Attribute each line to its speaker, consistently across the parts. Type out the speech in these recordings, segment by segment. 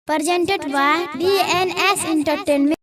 Speaker 1: Presented by DNS Entertainment.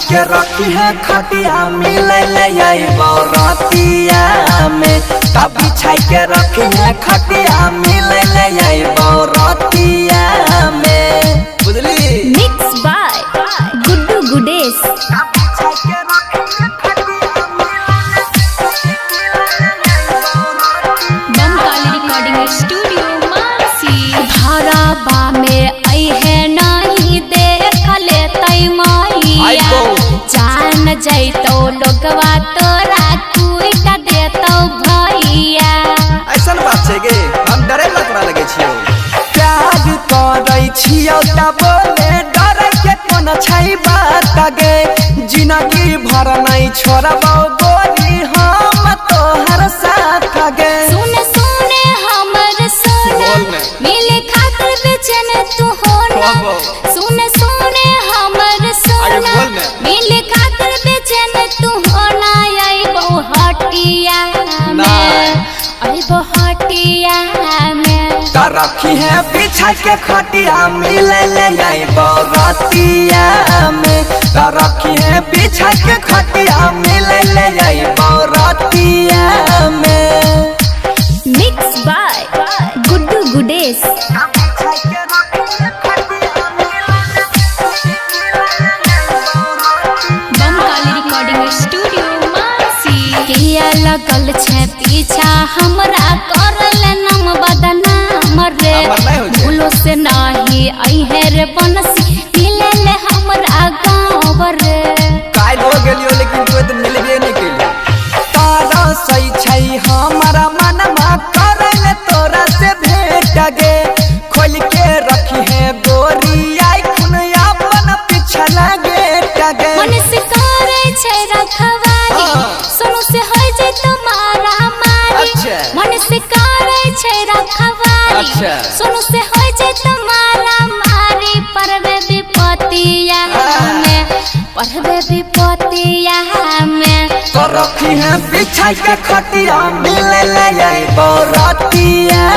Speaker 2: के रखी है खटिया मिले ले बरतिया में तभी छाई के रखी है खटिया मिले ले बरतिया में बुझली।
Speaker 1: Mix by Guddu Gudesh. Bamkali recording studio Mansi. धाराबा में आई है नहीं देख ले तई मैया जान जैतो लोगवा तोरा कुइटा देतो भैया।
Speaker 2: ऐसन बात छै गे हम डरे लकड़ा लगे छियो प्यार करै छियो त बोले डरै के कोन छै बात गे जिंदगी भर नहीं छोड़बौ गोरी हम तोहर साथ गे।
Speaker 1: सुने सुने हमर सोना मिले खातिर बेचैन तू होना। सुने सुने हमर सोना मिले खातिर बेचैन तू होना। आइबो हटिया में आइबो हटिया में
Speaker 2: रखी है बिछा के खटिया मिले ले बरतिया में रखी है बिछा के खटिया मिले ले बरतिया में।
Speaker 1: Mix by Guddu Gudesh. Bamkali recording studio Mansi. किया लगल छे पीछा हमरा करल नाम बदनाम रे भूलो से नहीं आई है रे बनसी मिले ले हमरा गाँव रे।
Speaker 2: काल हो गेलियो लेकिन तू तो मिलबे नहीं केलियो तारा सही छै हमारा मनमा करल तोरा से भेट गे खोल के रखी है गोरी आई खुन अपन पीछा लगे गे।
Speaker 1: मन से करे छै रखवारी सुनो से हो जे तुम्हारा मारी। मन से करे छै रखवारी सुनो से हो जे तुम्हारा मारी। परवे विपतिया में परवे विपतिया में
Speaker 2: रखी है बिछा के खटिया मिले ले बरतिया